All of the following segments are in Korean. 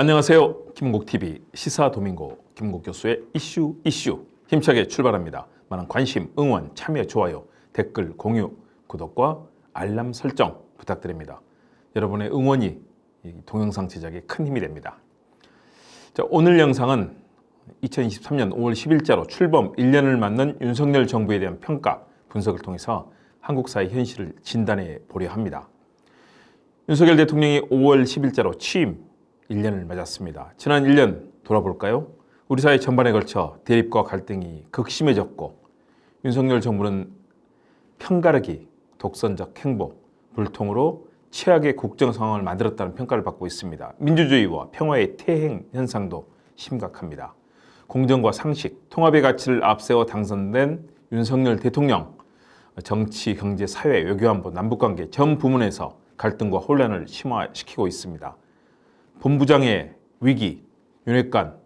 안녕하세요. 김국TV 시사도민고 김국 교수의 이슈 힘차게 출발합니다. 많은 관심, 응원, 참여, 좋아요, 댓글, 공유, 구독과 알람 설정 부탁드립니다. 여러분의 응원이 이 동영상 제작에 큰 힘이 됩니다. 자, 오늘 영상은 2023년 5월 10일자로 출범 1년을 맞는 윤석열 정부에 대한 평가, 분석을 통해서 한국 사회 현실을 진단해 보려 합니다. 윤석열 대통령이 5월 10일자로 취임 1년을 맞았습니다. 지난 1년 돌아볼까요? 우리 사회 전반에 걸쳐 대립과 갈등이 극심해졌고 윤석열 정부는 편가르기, 독선적 행보, 불통으로 최악의 국정 상황을 만들었다는 평가를 받고 있습니다. 민주주의와 평화의 퇴행 현상도 심각합니다. 공정과 상식, 통합의 가치를 앞세워 당선된 윤석열 대통령, 정치, 경제, 사회, 외교안보, 남북관계 전 부문에서 갈등과 혼란을 심화시키고 있습니다. 본부장의 위기, 윤핵관,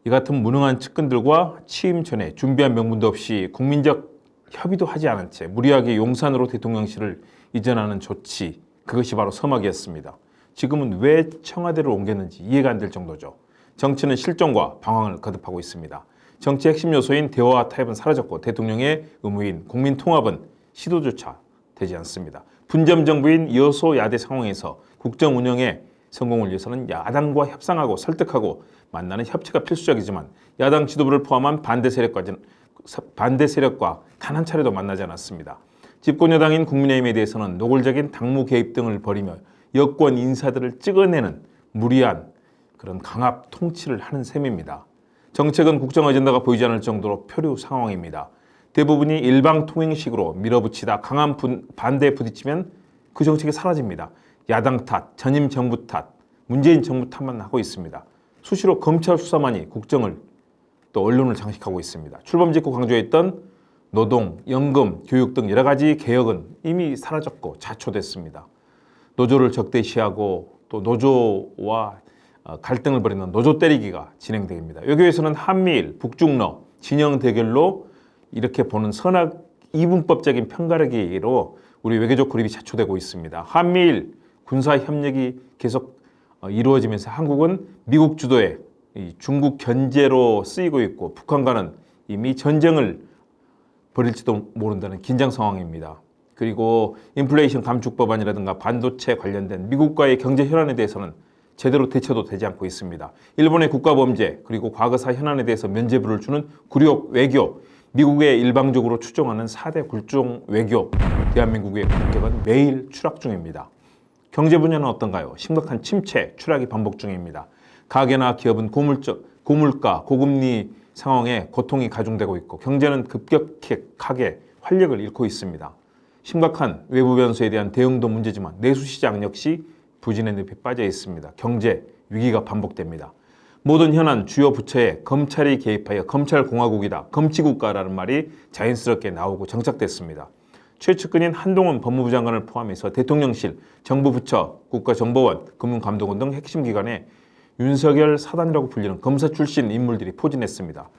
이 같은 무능한 측근들과 취임 전에 준비한 명분도 없이 국민적 협의도 하지 않은 채 무리하게 용산으로 대통령실을 이전하는 조치, 그것이 바로 서막이었습니다. 지금은 왜 청와대를 옮겼는지 이해가 안 될 정도죠. 정치는 실정과 방황을 거듭하고 있습니다. 정치 핵심 요소인 대화와 타협은 사라졌고 대통령의 의무인 국민 통합은 시도조차 되지 않습니다. 분점 정부인 여소야대 상황에서 국정 운영에 성공을 위해서는 야당과 협상하고 설득하고 만나는 협치가 필수적이지만 야당 지도부를 포함한 반대 세력과 단 한 차례도 만나지 않았습니다. 집권 여당인 국민의힘에 대해서는 노골적인 당무 개입 등을 벌이며 여권 인사들을 찍어내는 무리한 그런 강압 통치를 하는 셈입니다. 정책은 국정 어젠다가 보이지 않을 정도로 표류 상황입니다. 대부분이 일방통행식으로 밀어붙이다 강한 반대에 부딪히면 그 정책이 사라집니다. 야당 탓, 전임 정부 탓, 문재인 정부 탓만 하고 있습니다. 수시로 검찰 수사만이 국정을 또 언론을 장식하고 있습니다. 출범 직후 강조했던 노동, 연금, 교육 등 여러 가지 개혁은 이미 사라졌고 자초됐습니다. 노조를 적대시하고 또 노조와 갈등을 벌이는 노조 때리기가 진행됩니다. 외교에서는 한미일, 북중러, 진영 대결로 이렇게 보는 선악 이분법적인 편가르기로 우리 외교적 고립이 자초되고 있습니다. 한미일 군사 협력이 계속 이루어지면서 한국은 미국 주도의 중국 견제로 쓰이고 있고 북한과는 이미 전쟁을 벌일지도 모른다는 긴장 상황입니다. 그리고 인플레이션 감축법안이라든가 반도체 관련된 미국과의 경제 현안에 대해서는 제대로 대처도 되지 않고 있습니다. 일본의 국가범죄 그리고 과거사 현안에 대해서 면죄부를 주는 굴욕 외교, 미국의 일방적으로 추종하는 4대 굴종 외교, 대한민국의 국격은 매일 추락 중입니다. 경제 분야는 어떤가요? 심각한 침체, 추락이 반복 중입니다. 가계나 기업은 고물가, 고금리 상황에 고통이 가중되고 있고 경제는 급격하게 활력을 잃고 있습니다. 심각한 외부 변수에 대한 대응도 문제지만 내수시장 역시 부진의 늪에 빠져 있습니다. 경제 위기가 반복됩니다. 모든 현안 주요 부처에 검찰이 개입하여 검찰공화국이다, 검치국가라는 말이 자연스럽게 나오고 정착됐습니다. 최측근인 한동훈 법무부 장관을 포함해서 대통령실, 정부 부처, 국가정보원, 금융감독원 등 핵심 기관에 윤석열 사단이라고 불리는 검사 출신 인물들이 포진했습니다.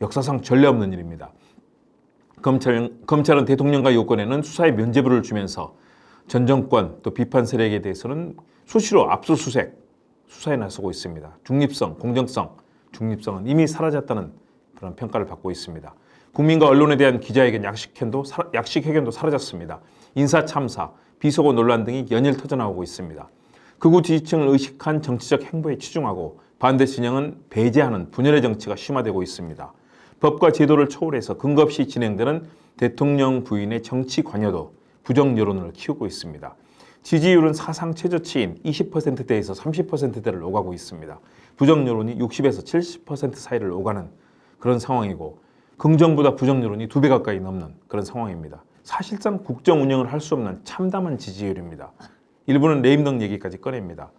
역사상 전례 없는 일입니다. 검찰은 대통령과 요건에는 수사의 면죄부를 주면서 전 정권 또 비판 세력에 대해서는 수시로 압수수색, 수사에 나서고 있습니다. 중립성, 공정성, 중립성은 이미 사라졌다는 그런 평가를 받고 있습니다. 국민과 언론에 대한 기자회견, 약식회견도 사라졌습니다. 인사참사, 비속어 논란 등이 연일 터져나오고 있습니다. 극우 지지층을 의식한 정치적 행보에 치중하고 반대 진영은 배제하는 분열의 정치가 심화되고 있습니다. 법과 제도를 초월해서 근거 없이 진행되는 대통령 부인의 정치 관여도 부정 여론을 키우고 있습니다. 지지율은 사상 최저치인 20%대에서 30%대를 오가고 있습니다. 부정 여론이 60에서 70% 사이를 오가는 그런 상황이고 긍정보다 부정 여론이 2배 가까이 넘는 그런 상황입니다. 사실상 국정 운영을 할 수 없는 참담한 지지율입니다. 일부는 레임덕 얘기까지 꺼냅니다.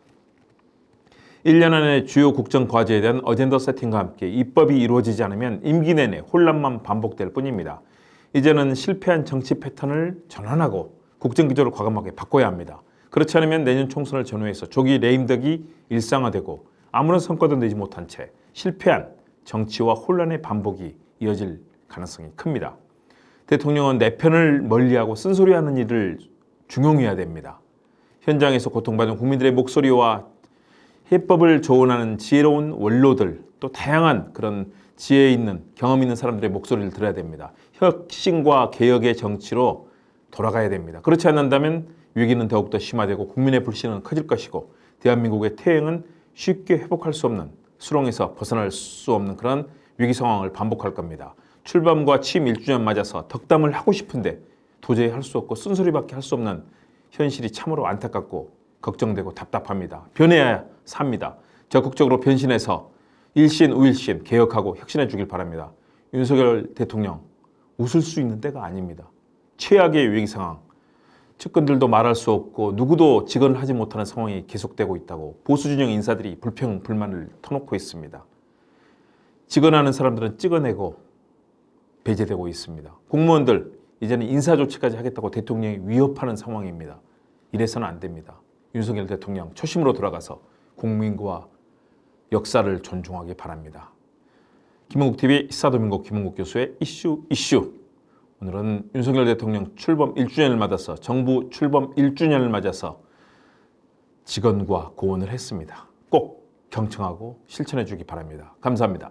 1년 안에 주요 국정 과제에 대한 어젠다 세팅과 함께 입법이 이루어지지 않으면 임기 내내 혼란만 반복될 뿐입니다. 이제는 실패한 정치 패턴을 전환하고 국정 기조를 과감하게 바꿔야 합니다. 그렇지 않으면 내년 총선을 전후해서 조기 레임덕이 일상화되고 아무런 성과도 내지 못한 채 실패한 정치와 혼란의 반복이 이어질 가능성이 큽니다. 대통령은 내 편을 멀리하고 쓴소리하는 일을 중용해야 됩니다. 현장에서 고통받는 국민들의 목소리와 해법을 조언하는 지혜로운 원로들, 또 다양한 그런 지혜 있는 경험 있는 사람들의 목소리를 들어야 됩니다. 혁신과 개혁의 정치로 돌아가야 됩니다. 그렇지 않는다면 위기는 더욱더 심화되고 국민의 불신은 커질 것이고 대한민국의 태행은 쉽게 회복할 수 없는, 수렁에서 벗어날 수 없는 그런 위기 상황을 반복할 겁니다. 출범과 취임 1주년 맞아서 덕담을 하고 싶은데 도저히 할 수 없고 쓴소리밖에 할 수 없는 현실이 참으로 안타깝고 걱정되고 답답합니다. 변해야 삽니다. 적극적으로 변신해서 일신 우일신 개혁하고 혁신해 주길 바랍니다. 윤석열 대통령 웃을 수 있는 때가 아닙니다. 최악의 위기 상황, 측근들도 말할 수 없고 누구도 직언을 하지 못하는 상황이 계속되고 있다고 보수 진영 인사들이 불평, 불만을 터놓고 있습니다. 직언하는 사람들은 찍어내고 배제되고 있습니다. 공무원들 이제는 인사조치까지 하겠다고 대통령이 위협하는 상황입니다. 이래서는 안 됩니다. 윤석열 대통령 초심으로 돌아가서 국민과 역사를 존중하기 바랍니다. 김은국TV 시사도민국 김은국 교수의 이슈. 오늘은 윤석열 대통령 출범 1주년을 맞아서 정부 출범 1주년을 맞아서 직언과 고언을 했습니다. 꼭 경청하고 실천해 주기 바랍니다. 감사합니다.